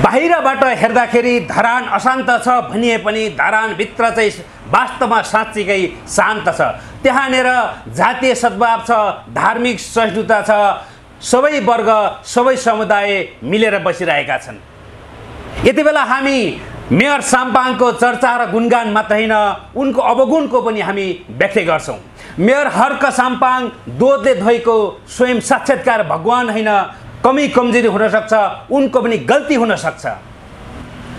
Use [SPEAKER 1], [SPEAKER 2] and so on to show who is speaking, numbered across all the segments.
[SPEAKER 1] बाहिरबाट हेर्दाखेरि धरान अशान्त छ भनिए पनि धरानभित्र चाहिँ वास्तवमा साँच्चीकै शान्त छ। त्यहाँनिर जातीय सद्भाव छ, धार्मिक सहिष्णुता छ, सबै वर्ग सबै समुदाय मिलेर बसिरहेका छन्। यति बेला हामी मेयर साम्पाङको चर्चा र गुणगान मात्र होइन, उनको अवगुणको पनि हामी व्याख्या गर्छौँ। मेयर हर्क साम्पाङ दोधले धोएको स्वयं साक्षात्कार भगवान होइन, कमी कमजोरी हुन सक्छ, उनको पनि गल्ती हुन सक्छ।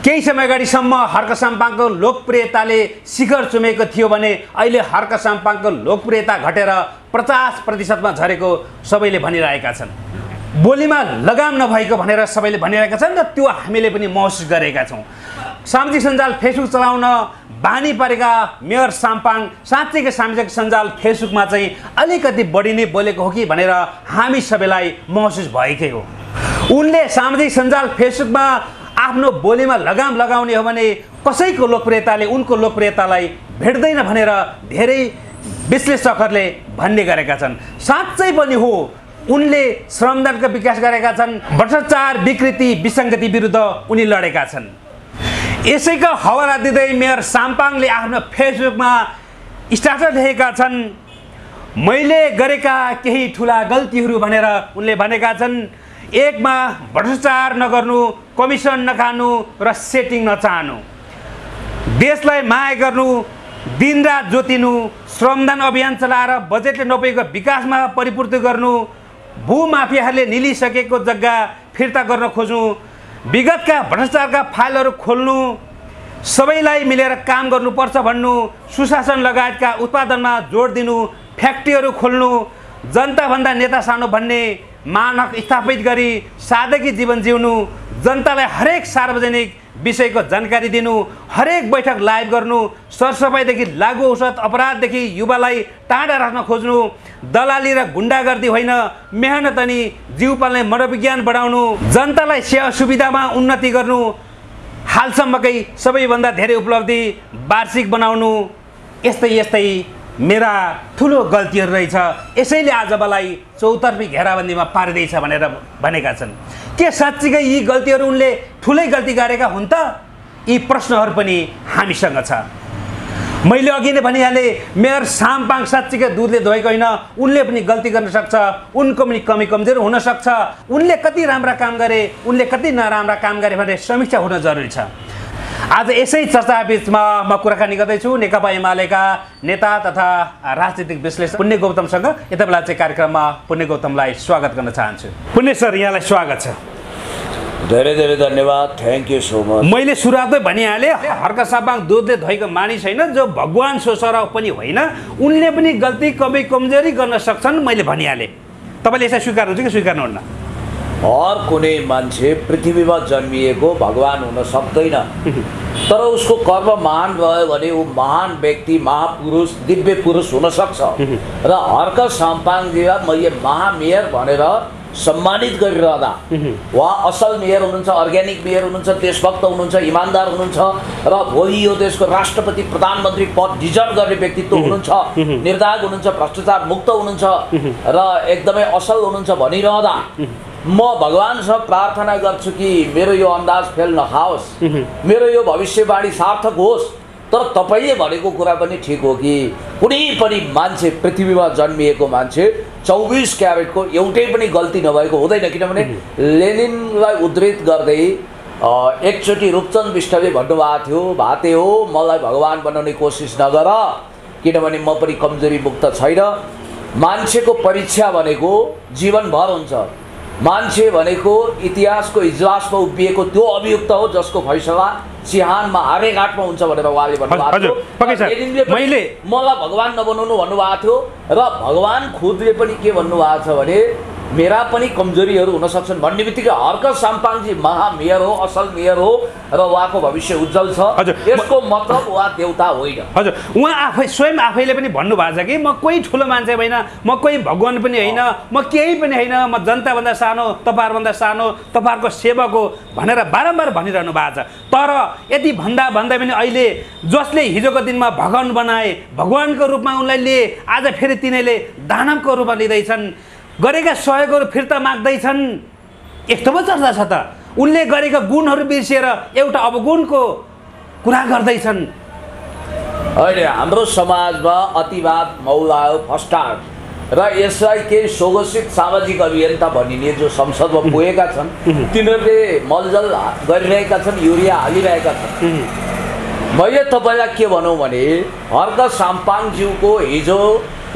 [SPEAKER 1] केही समय अगाडिसम्म हर्क साम्पाङको लोकप्रियताले शिखर चुमेको थियो भने अहिले हर्क साम्पाङको लोकप्रियता घटेर 50% झरेको सबैले भनिरहेका छन्। बोलीमा लगाम नभएको भनेर सबैले भनिरहेका छन् र त्यो हामीले पनि महसुस गरेका छौँ। सामाजिक सञ्जाल फेसबुक चलाउन बानी परेका मेयर साम्पाङ साँच्चैकै सामाजिक सञ्जाल फेसबुकमा चाहिँ अलिकति बढी नै बोलेको हो कि भनेर हामी सबैलाई महसुस भएकै हो। उनले सामाजिक सञ्जाल फेसबुकमा आफ्नो बोलीमा लगाम लगाउने हो भने कसैको लोकप्रियताले उनको लोकप्रियतालाई भेट्दैन भनेर धेरै विश्लेषकहरूले भन्ने गरेका छन्। साँच्चै पनि हो, उनले श्रमदानको विकास गरेका छन्, भ्रष्टाचार विकृति विसङ्गति विरुद्ध उनी लडेका छन्। यसैको हवाला दिँदै मेयर साम्पाङले आफ्नो फेसबुकमा स्ट्याटस लेखेका छन्, मैले गरेका केही ठुला गल्तीहरू भनेर उनले भनेका छन्। एकमा भ्रष्टाचार नगर्नु, कमिसन नखानु र सेटिङ नचाहनु, देशलाई माया गर्नु, दिनरात जोतिनु, श्रमदान अभियान चलाएर बजेटले नपुगेको विकासमा परिपूर्ति गर्नु, भूमाफियाहरूले निलिसकेको जग्गा फिर्ता गर्न खोज्नु, विगतका भ्रष्टाचारका फाइलहरू खोल्नु, सबैलाई मिलेर काम गर्नुपर्छ भन्नु, सुशासन लगायतका उत्पादनमा जोड दिनु, फ्याक्ट्रीहरू खोल्नु, जनताभन्दा नेता सानो भन्ने मानक स्थापित गरी सादगी जीवन जिउनु, जनतालाई हरेक सार्वजनिक विषयको जानकारी दिनु, हरेक बैठक लाइभ गर्नु, सरसफाइदेखि लागु औषध अपराधदेखि युवालाई टाढा राख्न खोज्नु, दलाली र गुन्डागर्दी होइन मेहनत अनि जीव पाल्ने मनोविज्ञान बढाउनु, जनतालाई सेवा सुविधामा उन्नति गर्नु, हालसम्मकै सबैभन्दा धेरै उपलब्धि वार्षिक बनाउनु, यस्तै यस्तै मेरा ठुलो गल्तीहरू रहेछ, यसैले आज मलाई चौतर्फी घेराबन्दीमा पारिँदैछ भनेर भनेका छन्। के साँच्चीकै यी गल्तीहरू उनले ठुलै गल्ती गरेका हुन् त? यी प्रश्नहरू पनि हामीसँग छ। मैले अघि नै भनिहालेँ, मेयर साम्पाङ साँच्चीकै दुधले धोएको होइन, उनले पनि गल्ती गर्न सक्छ, उनको पनि कमी कमजोरी हुनसक्छ। उनले कति राम्रा काम गरे, उनले कति नराम्रा काम गरे भनेर समीक्षा हुन जरुरी छ। आज यसै चर्चा बिचमा म कुराकानी गर्दैछु नेकपा एमालेका नेता तथा राजनीतिक विश्लेषक पुण्य गौतमसँग। यति बेला चाहिँ कार्यक्रममा पुण्य गौतमलाई स्वागत गर्न चाहन्छु। पुण्य सर, यहाँलाई स्वागत छ।
[SPEAKER 2] धेरै धेरै धन्यवाद, थ्याङ्क यू सो मच।
[SPEAKER 1] मैले सुरुवातमै भनिहालेँ, हर्क साम्पाङ दुधले धोएको मानिस होइन, जो भगवान सोसर पनि होइन, उनले पनि गल्ती कमी कमजोरी गर्न सक्छन् मैले भनिहालेँ। तपाईँले यसलाई स्वीकार्नुहुन्छ कि स्वीकार्नुहुन्न?
[SPEAKER 2] हर कुनै मान्छे पृथ्वीमा जन्मिएको भगवान हुन सक्दैन, तर उसको कर्म महान भयो भने ऊ महान व्यक्ति, महापुरुष, दिव्य पुरुष हुन सक्छ। र हर्क साम्पाङजीलाई मैले महामेयर भनेर सम्मानित गरिरहँदा उहाँ असल मेयर हुनुहुन्छ, अर्ग्यानिक मेयर हुनुहुन्छ, देशभक्त हुनुहुन्छ, इमान्दार हुनुहुन्छ र भोलि यो देशको राष्ट्रपति प्रधानमन्त्री पद डिजर्भ गर्ने व्यक्तित्व हुनुहुन्छ, निर्णायक हुनुहुन्छ, भ्रष्टाचार मुक्त हुनुहुन्छ र एकदमै असल हुनुहुन्छ भनिरहँदा म भगवानसँग प्रार्थना गर्छु कि मेरो यो अन्दाज फेल नखाओस्, मेरो यो भविष्यवाणी सार्थक होस्। तर तपाईँले भनेको कुरा पनि ठिक हो कि कुनै पनि मान्छे पृथ्वीमा जन्मिएको मान्छे 24 क्यारेटको एउटै पनि गल्ती नभएको हुँदैन। किनभने लेनिनलाई उद्धृत गर्दै एकचोटि रूपचन्द बिष्टले भन्नुभएको थियो, भाते हो मलाई भगवान बनाउने कोसिस नगर, किनभने म पनि कमजोरी मुक्त छैन। मान्छेको परीक्षा भनेको जीवनभर हुन्छ। मान्छे भनेको इतिहासको इजलासमा उभिएको त्यो अभियुक्त हो जसको फैसला चिहानमा हारेघाटमा हुन्छ भनेर उहाँले भन्नुभएको थियो। मलाई भगवान नबनाउनु भन्नुभएको थियो र भगवान खुदले पनि के भन्नुभएको छ भने मेरा पनि कमजोरीहरू हुन सक्छन् भन्ने बित्तिकै हर्क साम्पाङजी महामेयर हो, असल मेयर हो र उहाँको भविष्य उज्जवल छ। यसको मतलब उहाँ देउता होइन।
[SPEAKER 1] हजुर, उहाँ आफै स्वयं आफैले पनि भन्नुभएको छ कि म कोही ठुलो मान्छे होइन, म कोही भगवान पनि होइन, म केही पनि होइन, म जनताभन्दा सानो, तपाईँहरूभन्दा सानो, तपाईँहरूको सेवक हो भनेर बारम्बार भनिरहनु भएको छ। तर यति भन्दा पनि अहिले जसले हिजोको दिनमा भगवान बनाए, भगवानको रूपमा उनलाई लिए, आज फेरि तिनीहरूले दानवको रूपमा लिँदैछन्, गरेका सहयोगहरू फिर्ता माग्दैछन्। यस्तो पो चर्चा छ त। उनले गरेका गुणहरू बिर्सिएर एउटा अवगुणको कुरा गर्दैछन्।
[SPEAKER 2] अहिले हाम्रो समाजमा अतिवाद मौलायो फस्टाड र यसलाई केही स्वघोषित सामाजिक अभियन्ता भनिने जो संसदमा पुगेका छन् तिनीहरूले मलजल गरिरहेका छन्, युरिया हालिरहेका छन्। मैले तपाईँलाई के भनौँ भने हर्क साम्पाङज्यूको हिजो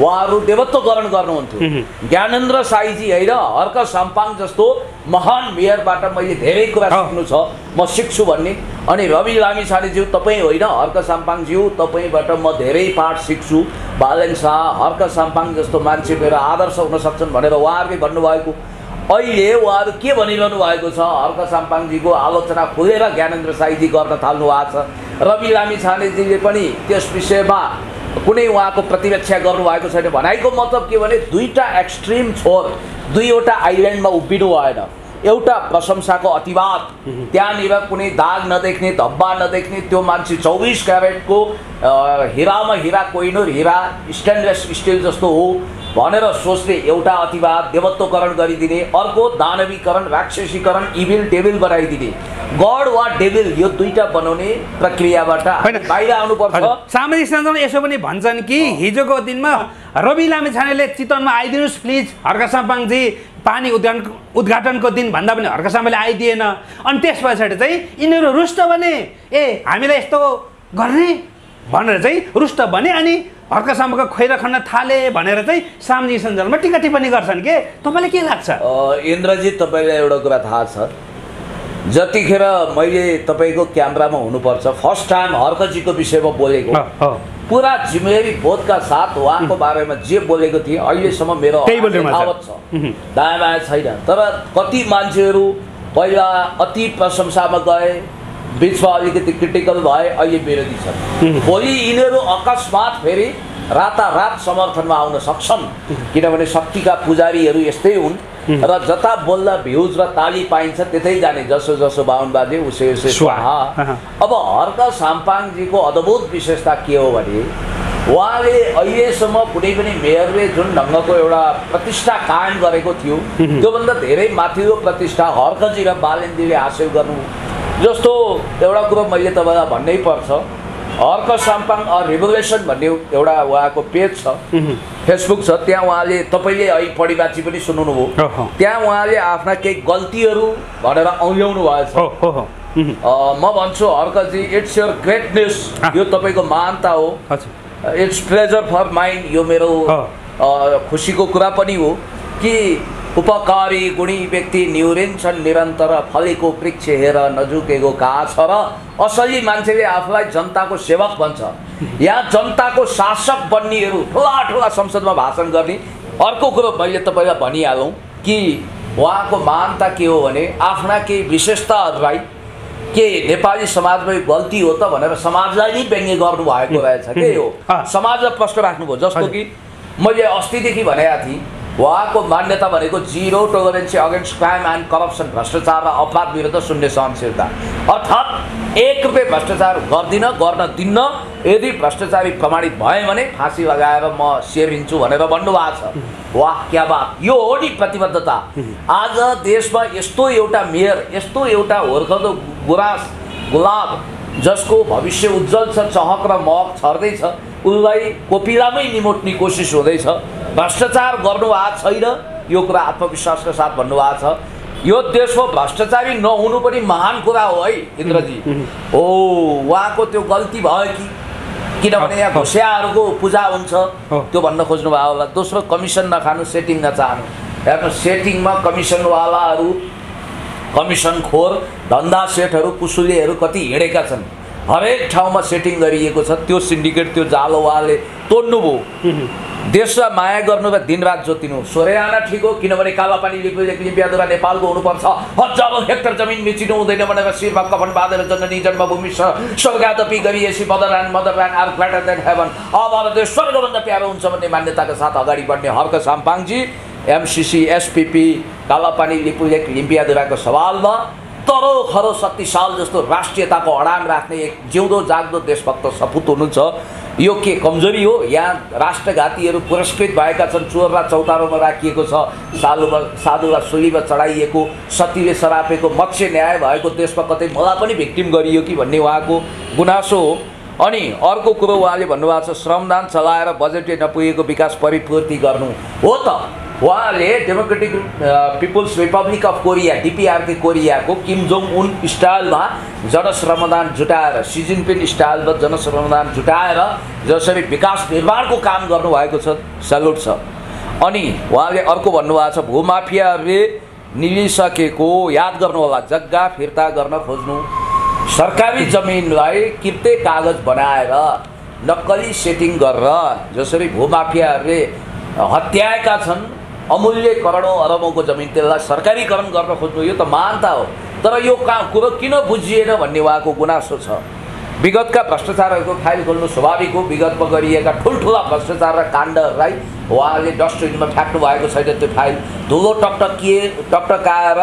[SPEAKER 2] उहाँहरू देवत्वकरण गर्नुहुन्थ्यो। ज्ञानेन्द्र साईजी होइन, हर्क साम्पाङ जस्तो महान मेयरबाट मैले धेरै कुरा सिक्नु छ, म सिक्छु भन्ने। अनि रवि लामिछानेज्यू तपाईँ होइन, हर्क साम्पाङज्यू तपाईँबाट म धेरै पाठ सिक्छु। बालेन शाह, हर्क साम्पाङ जस्तो मान्छे मेरो आदर्श हुन सक्छन् भनेर उहाँहरूले भन्नुभएको। अहिले उहाँहरू के भनिरहनु भएको छ, हर्क साम्पाङजीको आलोचना खुलेर ज्ञानेन्द्र साईजी गर्न थाल्नु भएको छ। रवि लामिछानेजीले पनि त्यस विषयमा कुनै उहाँको प्रतिरक्षा गर्नुभएको छैन। भनाइको मतलब के भने दुईवटा एक्सट्रिम छोर दुईवटा आइल्यान्डमा उभिनु भएन। एउटा प्रशंसाको अतिवाद, त्यहाँनिर कुनै दाग नदेख्ने, धब्बा नदेख्ने, त्यो मान्छे 24 क्यारेटको हिरामा हिरा, कोहिनूर हिरा, स्टेनलेस स्टिल जस्तो हो भनेर सोच्ने एउटा अतिवाद, देवत्वकरण गरिदिने। अर्को दानवीकरण, राक्षसीकरण, इभिल डेभिल बनाइदिने। गड वा डेभिल यो दुईटा बनाउने प्रक्रियाबाट बाहिर आउनुपर्छ।
[SPEAKER 1] सामाजिक सञ्जालमा यसो पनि भन्छन् कि हिजोको दिनमा रवि लामिछानेले चितवनमा आइदिनुहोस् प्लिज, हर्क साम्पाङजी पानी उद्घाटनको दिन भन्दा पनि हर्क साम्पाङले आइदिएन। अनि त्यस पछाडि चाहिँ यिनीहरू रुष्ट बने, ए हामीलाई यस्तो गर्ने भनेर चाहिँ रुष्ट बने। अनि हर्क साम्पाङको खैरा खन्न थाले भनेर चाहिँ सामाजिक सञ्जालमा टिका टिप्पणी गर्छन् के? तपाईँलाई के लाग्छ?
[SPEAKER 2] इन्द्रजी, तपाईँलाई एउटा कुरा थाहा छ, जतिखेर मैले तपाईँको क्यामेरामा हुनुपर्छ फर्स्ट टाइम हर्कजीको विषयमा बोलेको, पुरा जिम्मेवारी बोधका साथ उहाँको बारेमा जे बोलेको थिएँ अहिलेसम्म मेरो यथावत छ, दायाँ बायाँ छैन। तर कति मान्छेहरू पहिला अति प्रशंसामा गए, बिचमा अलिकति क्रिटिकल भए, अहिले विरोधी छन्। भोलि यिनीहरू अकस्मात फेरि रातारात समर्थनमा आउन सक्छन्, किनभने शक्तिका पुजारीहरू यस्तै हुन् र जता बोल्दा भ्युज र ताली पाइन्छ त्यतै जाने, जसो जसो बाहुन बाजे उसै उसै स्वाहा। अब हर्क साम्पाङजीको अद्भुत विशेषता के हो भने उहाँले अहिलेसम्म कुनै पनि मेयरले जुन ढङ्गको एउटा प्रतिष्ठा कायम गरेको थियो त्योभन्दा धेरै माथिल्लो प्रतिष्ठा हर्कजी र बालेनजीले हासिल गर्नु। जस्तो एउटा कुरो मैले तपाईँलाई भन्नै पर्छ, हर्क साम्पाङ रिभोल्युसन भन्ने एउटा उहाँको पेज छ, फेसबुक छ, त्यहाँ उहाँले तपाईँले अहिले पढिबाची पनि सुन्नुभयो, त्यहाँ उहाँले आफ्ना केही गल्तीहरू भनेर औल्याउनु भएछ। म भन्छु हर्कजी, इट्स योर ग्रेटनेस, यो तपाईँको महानता हो, इट्स प्लेजर फर माइन्ड, यो मेरो खुसीको कुरा पनि हो कि उपकारी गुणी व्यक्ति निहुरिन्छन् निरन्तर, फलेको वृक्ष हेर नझुकेको कहाँ छ र असली मान्छेले आफूलाई जनताको सेवक भन्छ। यहाँ जनताको शासक बन्नेहरू ठुला ठुला संसदमा भाषण गर्ने। अर्को कुरो मैले तपाईँलाई भनिहालौँ कि उहाँको महानता के हो भने आफ्ना केही विशेषताहरूलाई के नेपाली समाजमा गल्ती हो त भनेर समाजलाई नै व्यङ्ग्य गर्नुभएको रहेछ। के हो समाजलाई प्रश्न राख्नुभयो। जस्तो कि मैले अस्तिदेखि भनेको थिएँ, उहाँको मान्यता भनेको zero tolerance against crime and corruption, भ्रष्टाचार र अपराध विरुद्ध शून्य सहनशीलता। अर्थात् 1 रुपियाँ भ्रष्टाचार गर्दिन, गर्न दिन्न, यदि भ्रष्टाचारी प्रमाणित भए भने फाँसी लगाएर म सेरिन्छु भनेर भन्नुभएको छ। वाह क्या बात, यो हो नि प्रतिबद्धता। आज देशमा यस्तो एउटा मेयर, यस्तो एउटा हुर्कदो गुलाब जसको भविष्य उज्जवल छ, चहक र महक छर्दैछ, उसलाई कोपिलामै निमोट्ने कोसिस हुँदैछ। भ्रष्टाचार गर्नुभएको छैन, यो कुरा आत्मविश्वासका साथ भन्नुभएको छ। यो देशमा भ्रष्टाचारी नहुनु पनि महान कुरा हो है इन्द्रजी। हो उहाँको त्यो गल्ती भयो कि, किनभने यहाँ घुसियाहरूको पूजा हुन्छ त्यो भन्न खोज्नु भयो होला। दोस्रो, कमिसन नखानु, सेटिङ नचाहनु। हेर्नु, सेटिङमा कमिसनवालाहरू, कमिसनखोर, धन्दा सेठहरू, कुसुलेहरू कति हिँडेका छन्। हरेक ठाउँमा सेटिङ गरिएको छ। त्यो सिन्डिकेट, त्यो जालो उहाँले तोड्नुभयो। देशलाई माया गर्नु र दिनरात जोतिनु। सोरेआना ठिक हो, किनभने कालापानी लिपियाद्वारा नेपालको हुनुपर्छ। हजारौँ हेक्टर जमिन मिचिनु हुँदैन भनेर शिरमा कफन बाँधेर जननी जन्मभूमि स्वर्गादपि गरिएसी motherland are greater than heaven, अब देश स्वर्गभन्दा प्यारो हुन्छ भन्ने मान्यताका साथ अगाडि बढ्ने हर्क साम्पाङजी एमसिसी, एसपिपी, कालापानी लिपुलेक लिम्पियाद्वाराको सवालमा तरो खरो शक्तिशाल जस्तो राष्ट्रियताको अडान राख्ने एक जिउँदो जाग्दो देशभक्त सपुत हुनुहुन्छ। यो के कमजोरी हो? यहाँ राष्ट्रघातीहरू पुरस्कृत भएका छन्, चोरलाई चौतारोमा राखिएको छ, साधुलाई सुलीमा चढाइएको, सतीले सरापेको, मत्स्य न्याय भएको देशमा कतै मलाई पनि भिक्टिम गरियो कि भन्ने उहाँको गुनासो हो। अनि अर्को कुरो उहाँले भन्नुभएको छ श्रमदान चलाएर बजेटले नपुगेको विकास परिपूर्ति गर्नु हो त। उहाँले Democratic People's Republic of Korea DPRK कोरियाको किम जोङ उन स्टाइलमा जनश्रमदान जुटाएर, सी जिनपिङ स्टाइलमा जनश्रमदान जुटाएर जसरी विकास निर्माणको काम गर्नुभएको छ, सल्युट छ। अनि उहाँले अर्को भन्नुभएको छ भूमाफियाहरूले निलिसकेको याद गर्नु होला, जग्गा फिर्ता गर्न खोज्नु, सरकारी जमिनलाई किप्ते कागज बनाएर नक्कली सेटिङ गरेर जसरी भूमाफियाहरूले हत्याएका छन् अमूल्य करोडौँ अरबौँको जमिन, त्यसलाई सरकारीकरण गर्न खोज्नु यो त महानता हो। तर यो कुरो किन बुझिएन भन्ने उहाँको गुनासो छ। विगतका भ्रष्टाचारहरूको फाइल खोल्नु स्वाभाविक हो। विगतमा गरिएका ठुल्ठुला भ्रष्टाचार र काण्डहरूलाई उहाँले डस्टबिनमा फ्याँक्नु भएको छैन। त्यो फाइल धुलो टकटकाएर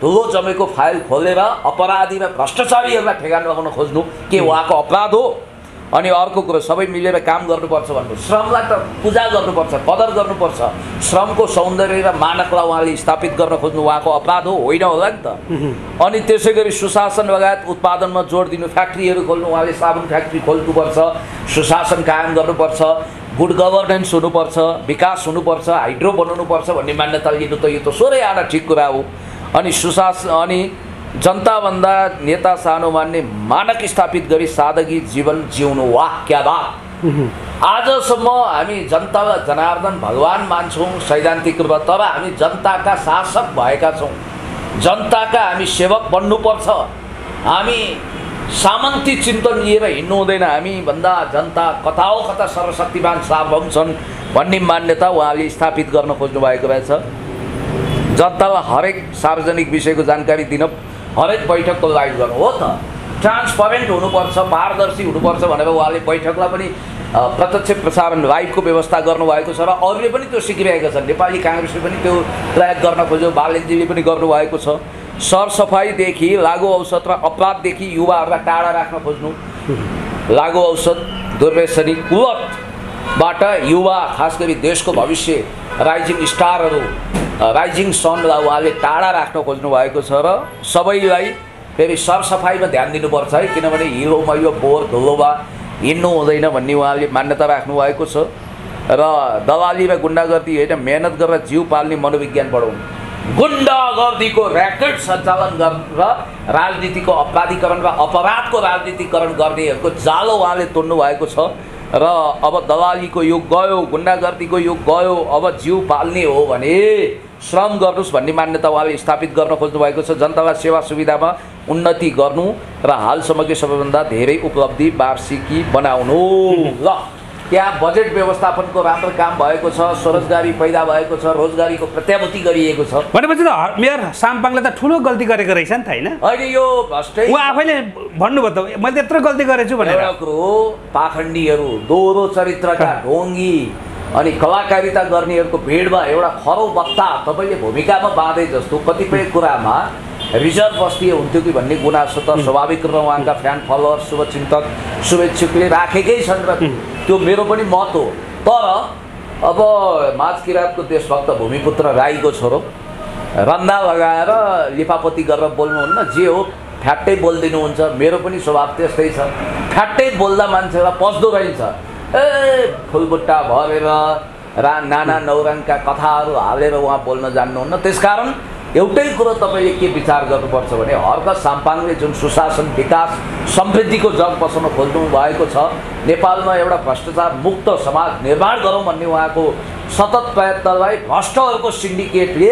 [SPEAKER 2] धुलो जमेको फाइल खोलेर अपराधी र भ्रष्टाचारीहरूलाई ठेगान लगाउन खोज्नु के उहाँको अपराध हो? अनि अर्को कुरो सबै मिलेर काम गर्नुपर्छ भन्नु, श्रमलाई त पूजा गर्नुपर्छ, कदर गर्नुपर्छ, श्रमको सौन्दर्य र मानकलाई उहाँले स्थापित गर्न खोज्नु उहाँको अपराध हो होइन होला नि त। अनि त्यसै गरी सुशासन लगायत उत्पादनमा जोड दिनु, फ्याक्ट्रीहरू खोल्नु, उहाँले साबुन फ्याक्ट्री खोल्नुपर्छ, सुशासन कायम गर्नुपर्छ, गुड गभर्नेन्स हुनुपर्छ, विकास हुनुपर्छ, हाइड्रो बनाउनुपर्छ भन्ने मान्यता लिनु त यो त सोरै आना ठिक कुरा हो। अनि अनि जनताभन्दा नेता सानो मान्ने मानक स्थापित गरी सादगी जीवन जिउनु, वाह क्या बात। आजसम्म हामी जनतालाई जनार्दन भगवान मान्छौँ सैद्धान्तिक रूपमा, तर हामी जनताका शासक भएका छौँ, जनताका हामी सेवक बन्नुपर्छ। हामी सामन्ती चिन्तन लिएर हिँड्नु हुँदैन। हामी भन्दा जनता कता हो कता सर्वशक्तिमान सार्वभौम छन् भन्ने मान्यता उहाँले स्थापित गर्न खोज्नु भएको रहेछ। जनतालाई हरेक सार्वजनिक विषयको जानकारी दिन, हरेक बैठकको लाइभ गर्नु हो त, ट्रान्सपरेन्ट हुनुपर्छ, पारदर्शी हुनुपर्छ भनेर उहाँले बैठकलाई पनि प्रत्यक्ष प्रसारण लाइभको व्यवस्था गर्नुभएको छ र अरूले पनि त्यो सिकिरहेका छन्। नेपाली काङ्ग्रेसले पनि त्यो प्रयोग गर्न खोज्यो, बालेनजीले पनि गर्नुभएको छ। सरसफाइदेखि लागु औषध र अपराधदेखि युवाहरूलाई टाढा राख्न खोज्नु, लागु औषध दुर्व्यसनी कुलतबाट युवा खास गरी देशको भविष्य राइजिङ स्टारहरू राइजिङ सनलाई उहाँले टाढा राख्न खोज्नु भएको छ र सबैलाई फेरि सरसफाइमा ध्यान दिनुपर्छ है, किनभने हिलो मैलो फोहोर धुलोमा हिँड्नु हुँदैन भन्ने उहाँले मान्यता राख्नु भएको छ। र दलाली र गुन्डागर्दी होइन, मेहनत गरेर जिउ पाल्ने मनोविज्ञान बढाउनु, गुन्डागर्दीको ऱ्याकेट सञ्चालन गरेर राजनीतिको अपराधीकरण र अपराधको राजनीतिकरण गर्नेहरूको जालो उहाँले तोड्नु भएको छ। र अब दलालीको युग गयो, गुन्डागर्दीको युग गयो, अब जिउ पाल्ने हो भने श्रम गर्नुहोस् भन्ने मान्यता उहाँले स्थापित गर्न खोज्नु भएको छ। जनतालाई सेवा सुविधामा उन्नति गर्नु र हालसम्मकै सबैभन्दा धेरै उपलब्धि वार्षिकी बनाउनु। ल त्यहाँ बजेट व्यवस्थापनको राम्रो काम भएको छ, स्वरोजगारी पैदा भएको छ, रोजगारीको प्रत्याभूति गरिएको छ
[SPEAKER 1] भनेपछि त मेयर साम्पाङले त ठुलो गल्ती गरेको रहेछ नि त होइन?
[SPEAKER 2] अहिले यो भ्रष्टै
[SPEAKER 1] ऊ आफैले भन्नुभयो त मैले त्यत्रो गल्ती गरेछु भनेर।
[SPEAKER 2] एउटा कुरो पाखण्डीहरू, दोहोरो चरित्रका ढोङ्गी अनि कलाकारिता गर्नेहरूको भिडमा एउटा खरो वक्ता तपाईँले भूमिकामा बाँधे जस्तो कतिपय कुरामा रिजर्भ बस्ती हुन्थ्यो कि भन्ने गुनासो त स्वाभाविक रूपमा उहाँका फ्यान फलोअर शुभचिन्तक शुभेच्छुकले राखेकै छन् र त्यो मेरो पनि मत हो। तर अब माझ किराँतको देशभक्त भूमिपुत्र राईको छोरो रन्दा लगाएर लिपापोती गरेर बोल्नुहुन्न, जे हो फ्याट्टै बोलिदिनुहुन्छ। मेरो पनि स्वभाव त्यस्तै छ, फ्याट्टै बोल्दा मान्छेलाई पस्दो रहेछ। फुलबुट्टा भरेर नाना नौरङका कथाहरू हालेर उहाँ बोल्न जान्नुहुन्न। त्यसकारण एउटै कुरो तपाईँले के विचार गर्नुपर्छ भने हर्क साम्पाङले जुन सुशासन विकास समृद्धिको जग बसाउन खोज्नु भएको छ, नेपालमा एउटा भ्रष्टाचार मुक्त समाज निर्माण गरौँ भन्ने उहाँको सतत प्रयत्नलाई भ्रष्टहरूको सिन्डिकेटले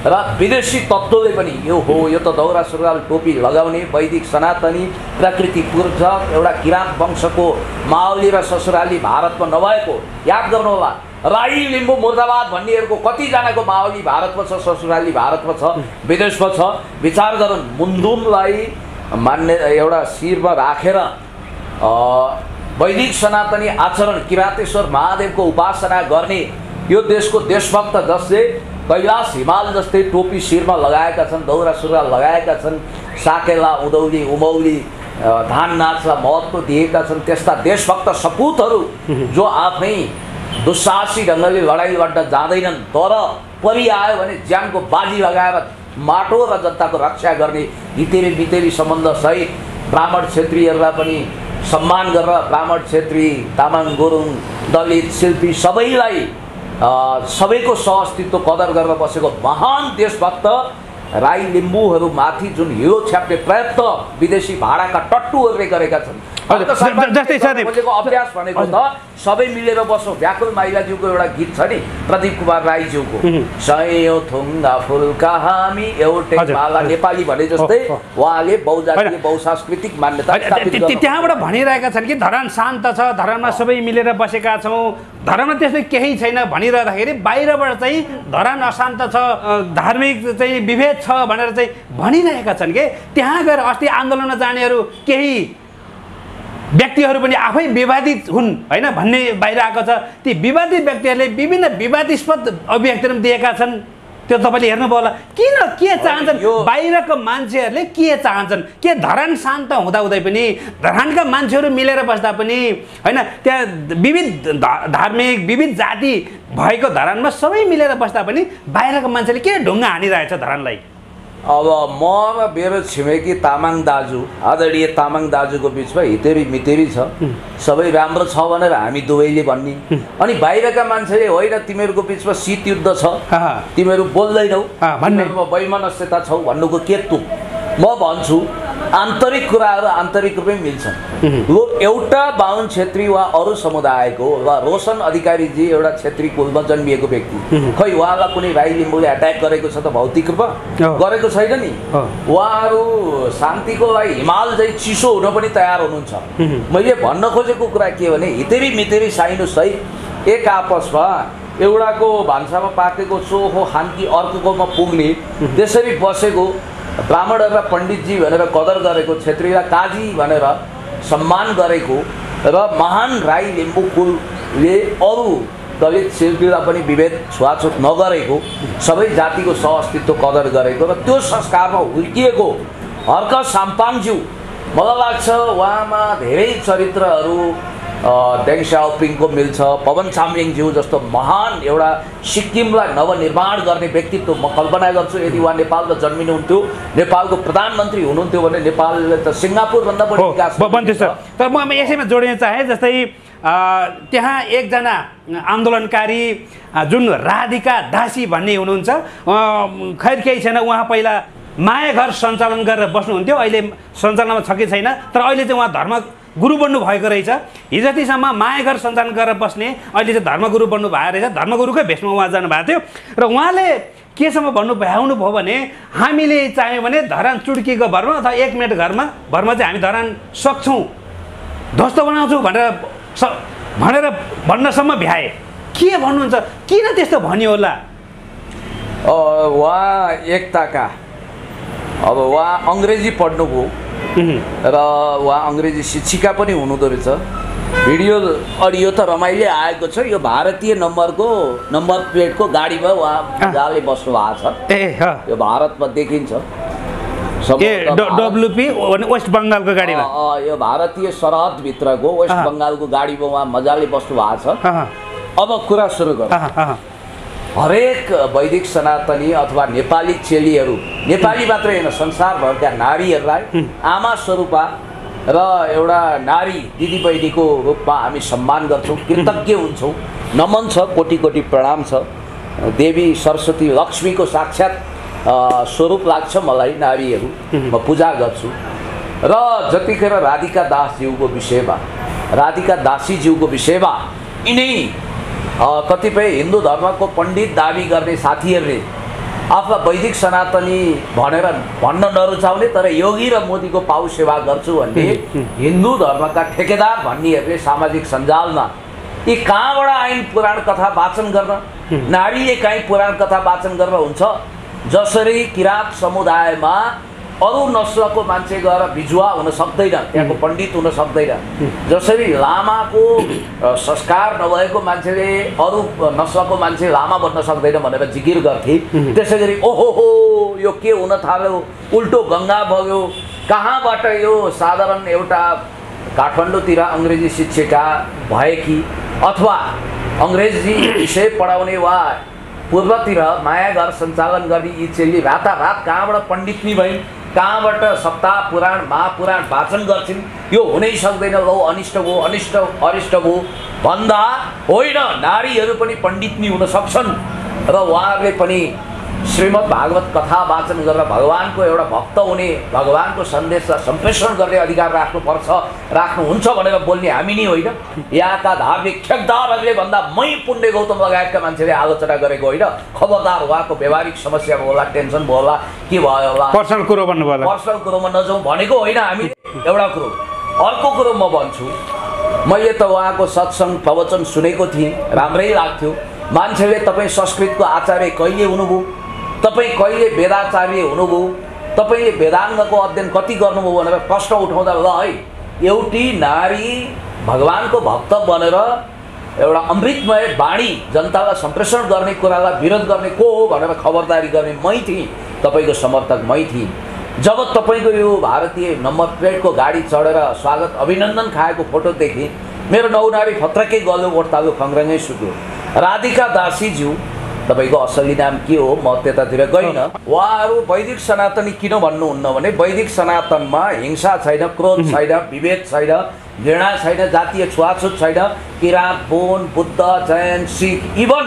[SPEAKER 2] र विदेशी तत्त्वले पनि यो हो, यो त दौरा सुरुवाल टोपी लगाउने वैदिक सनातनी प्रकृति पूर्वक एउटा किराँत वंशको माओली र ससुराली भारतमा नभएको याद गर्नुहोला। राई लिम्बू मुर्दाबाद भन्नेहरूको कतिजनाको माओली भारतमा छ, ससुराली भारतमा छ, विदेशमा छ। विचार गरौँ, मुन्दुमलाई मान्ने एउटा शिरमा राखेर वैदिक सनातनी आचरण किराँतेश्वर महादेवको उपासना गर्ने यो देशको देशभक्त जसले कैलाश हिमाल जस्तै टोपी शिरमा लगाएका छन्, दौरा सुरुवाल लगाएका छन्, साकेला उदौली उमौली धान नाचलाई महत्त्व दिएका छन् त्यस्ता देशभक्त सपुतहरू जो आफै दुस्साहसी ढङ्गले लडाइँ गर्न जाँदैनन् तर परिआयो भने ज्यानको बाजी लगाएर माटो र जनताको रक्षा गर्ने हितेरी बितेरी सम्बन्धसहित ब्राह्मण क्षेत्रीहरूलाई पनि सम्मान गरेर ब्राह्मण क्षेत्री तामाङ गुरुङ दलित शिल्पी सबैलाई सबैको सहअस्तित्व कदर गरेर बसेको महान देशभक्त राई लिम्बूहरूमाथि जुन हिरो छ्याप्ने प्रयत्न विदेशी भाडाका टट्टुहरूले गरेका छन्। अभ्यास भनेको त सबै मिलेर बसौँ। व्याकुल माइलाज्यूको एउटा गीत छ नि प्रदीप कुमार राईज्यूको, सयौं थुङ्गा फुलका हामी एउटै माला, नेपाली भने जस्तै उहाँले बहुजातीय बहुसांस्कृतिक मान्यता
[SPEAKER 1] त्यहाँबाट भनिरहेका छन् कि धरान शान्त छ, धरानमा सबै मिलेर बसेका छौँ, धरानमा त्यस्तै केही छैन भनिरहँदाखेरि बाहिरबाट चाहिँ धरान अशान्त छ, धार्मिक चाहिँ विभेद छ भनेर चाहिँ भनिरहेका छन् कि त्यहाँ गएर अस्ति आन्दोलनमा जानेहरू केही व्यक्तिहरू पनि आफै विवादित हुन् हैन भन्ने बाहिर आएको छ। ती विवादित व्यक्तिहरूले विभिन्न विवादास्पद अभिव्यक्तिहरू दिएका छन्। त्यो तपाईँले हेर्नुभयो होला। किन के चाहन्छन् बाहिरको मान्छेहरूले, के चाहन्छन्? के धरान शान्त हुँदाहुँदै पनि धरानका मान्छेहरू मिलेर बस्दा पनि हैन त्यहाँ विविध धार्मिक विविध जाति भएको धरानमा सबै मिलेर बस्दा पनि बाहिरको मान्छेले के ढुङ्गा हानिरहेछ धरानलाई?
[SPEAKER 2] अब म र मेरो छिमेकी तामाङ दाजु आदरणीय तामाङ दाजुको बिचमा हितेरी मितेरी छ, सबै राम्रो छ भनेर हामी दुवैले भन्ने, अनि बाहिरका मान्छेले होइन तिमीहरूको बिचमा शीत युद्ध छ, तिमीहरू बोल्दैनौ, तिमीहरूमा वैमनस्यता छौ भन्नुको के तुक? म भन्छु आन्तरिक कुराहरू आन्तरिक रूपमै मिल्छन्। एउटा बाहुन क्षेत्री वा अरू समुदायको वा रोशन अधिकारीजी एउटा क्षेत्री कुलमा जन्मिएको व्यक्ति, खै उहाँलाई कुनै राई लिम्बूले एट्याक गरेको छ त भौतिक रूपमा गरेको छैन नि। उहाँहरू शान्तिको लागि हिमाल चाहिँ चिसो हुन पनि तयार हुनुहुन्छ। मैले भन्न खोजेको कुरा के भने हितेरी मितेरी साइनो सहित एक आपसमा एउटाको भान्सामा पाकेको चोखो खान्की अर्कोकोमा पुग्ने त्यसरी बसेको ब्राह्मणहरूलाई पण्डितजी भनेर कदर गरेको, क्षेत्रीलाई काजी भनेर सम्मान गरेको र महान राई लिम्बू कुलले अरू दलित शिल्पीलाई पनि विभेद छुवाछुत नगरेको, सबै जातिको सहअस्तित्व कदर गरेको र त्यो संस्कारमा हुर्किएको हर्क साम्पाङज्यू, मलाई लाग्छ उहाँमा धेरै चरित्रहरू डेङ स्याओपिङको मिल्छ। पवन चामलिङज्यू जस्तो महान एउटा सिक्किमलाई नवनिर्माण गर्ने व्यक्तित्व म कल्पना गर्छु। यदि उहाँ नेपालमा जन्मिनुहुन्थ्यो, नेपालको प्रधानमन्त्री हुनुहुन्थ्यो भने नेपालले त सिङ्गापुरभन्दा बढी विकास
[SPEAKER 1] बन्थ्यो सर। तर म यसैमा जोड्न चाहेँ, जस्तै त्यहाँ एकजना आन्दोलनकारी जुन राधिका दासी भन्ने हुनुहुन्छ, खैर केही छैन, उहाँ पहिला माया घर सञ्चालन गरेर बस्नुहुन्थ्यो, अहिले सञ्चालनमा छ कि छैन, तर अहिले चाहिँ उहाँ धर्म गुरु बन्नु भएको रहेछ। हिजोतिसम्म माया घर सञ्चालन गरेर बस्ने अहिले चाहिँ धर्मगुरु बन्नु भएको रहेछ, धर्मगुरुकै भेषमा उहाँ जानुभएको थियो। र उहाँले केसम्म भ्याउनु भयो भने हामीले चाह्यौँ भने धरान चुड्कीको भरमा अथवा 1 मिनट भरमा चाहिँ हामी धरान सक्छौँ, ध्वस्त बनाउँछौँ भनेर भन्नसम्म भ्याए। के भन्नुहुन्छ? किन त्यस्तो भन्यो होला?
[SPEAKER 2] उहाँ एकताका, अब उहाँ अङ्ग्रेजी पढ्नुभयो र उहाँ अङ्ग्रेजी शिक्षिका पनि हुनुहुँदो रहेछ। भिडियो अडियो त रमाइलो आएको छ। यो भारतीय नम्बर प्लेटको गाडीमा उहाँ मजाले बस्नु भएको छ, यो भारतमा देखिन्छ।
[SPEAKER 1] डब्लुपी वेस्ट बङ्गालको गाडीमा,
[SPEAKER 2] यो भारतीय सरहदभित्रको वेस्ट बङ्गालको गाडीमा उहाँ मजाले बस्नु भएको छ। अब कुरा सुरु गरौँ। हरेक वैदिक सनातनी अथवा नेपाली चेलीहरू, नेपाली मात्रै होइन संसारभरका नारीहरूलाई आमा स्वरूपा र एउटा नारी दिदीबहिनीको रूपमा हामी सम्मान गर्छौँ, कृतज्ञ हुन्छौँ, नमन छ, कोटि कोटि प्रणाम छ। देवी सरस्वती लक्ष्मीको साक्षात् स्वरूप लाग्छ मलाई नारीहरू, म पूजा गर्छु। र जतिखेर राधिका दासज्यूको विषयमा, राधिका दासीज्यूको विषयमा यिनै कतिपय हिन्दू धर्मको पण्डित दाबी गर्ने साथीहरूले आफूलाई वैदिक सनातनी भनेर भन्न नरुचाउने तर योगी र मोदीको पाउ सेवा गर्छु भन्ने हिन्दू धर्मका ठेकेदार भन्नेहरूले सामाजिक सञ्जालमा यी कहाँबाट आइन पुराण कथा वाचन गर्न, नारीले काहीँ पुराण कथा वाचन गरेर हुन्छ? जसरी किराँत समुदायमा अरू नस्लको मान्छे गएर बिजुवा हुन सक्दैन, त्यहाँको पण्डित हुन सक्दैन। जसरी लामाको संस्कार नभएको मान्छेले अरू नस्लको मान्छे लामा बन्न सक्दैन भनेर जिकिर गर्थे, त्यसै गरी ओहो हो यो के हुन थाल्यो, उल्टो गङ्गा बग्यो, कहाँबाट यो साधारण एउटा काठमाडौँतिर अङ्ग्रेजी शिक्षिका भएकी अथवा अङ्ग्रेजी विषय पढाउने वा पूर्वतिर माया घर सञ्चालन गर्ने यी चेली रातारात कहाँबाट पण्डितनी भइन्, कहाँबाट सप्ताह पुराण महापुराण वाचन गर्छिन्, यो हुनै सक्दैन, लौ अनिष्ट भयो अनिष्ट अरिष्ट भयो भन्दा होइन, नारीहरू पनि पण्डितनी हुन सक्छन् र उहाँहरूले पनि श्रीमद् भागवत कथा वाचन गरेर भगवानको एउटा भक्त हुने, भगवानको सन्देशलाई सम्प्रेषण गर्ने अधिकार राख्नुहुन्छ भनेर बोल्ने हामी नै होइन। यहाँका धार्मिक ठेकदारहरूले भन्दा मै पुण्य गौतम लगायतका मान्छेले आलोचना गरेको होइन। खबरदार उहाँको व्यवहारिक समस्या भयो होला, टेन्सन भयो होला, के भयो होला,
[SPEAKER 1] पर्सनल कुरो भन्नु होला,
[SPEAKER 2] पर्सनल कुरोमा नजाउँ भनेको होइन हामी। एउटा कुरो, अर्को कुरो म भन्छु, मैले त उहाँको सत्सङ्ग प्रवचन सुनेको थिएँ, राम्रै लाग्थ्यो। मान्छेले तपाईँ संस्कृतको आचार्य कहिले हुनुभयो, तपाईँ कहिले वेदाचार्य हुनुभयो, तपाईँले वेदाङ्गको अध्ययन कति गर्नुभयो भनेर प्रश्न उठाउँदा ल है एउटी नारी भगवानको भक्त बनेर एउटा अमृतमय वाणी जनतालाई सम्प्रेषण गर्ने कुरालाई विरोध गर्ने को हो भनेर खबरदारी गर्ने मै थिएँ, तपाईँको समर्थक मै थिएँ। जब तपाईँको यो भारतीय नम्बर प्लेटको गाडी चढेर स्वागत अभिनन्दन खाएको फोटो देखेँ, मेरो नौनारी फत्रकै गल्यो, ओठताल्यो खङ्ग्रङै सुक्यो। राधिका दासीज्यू तपाईँको असली नाम के हो म त्यतातिर गइनँ। उहाँहरू वैदिक सनातनी किन भन्नुहुन्न भने वैदिक सनातनमा हिंसा छैन, क्रोध छैन, विभेद छैन, घृणा छैन, जातीय छुवाछुत छैन। किराँत, बोन, बुद्ध, जैन, सिख, इभन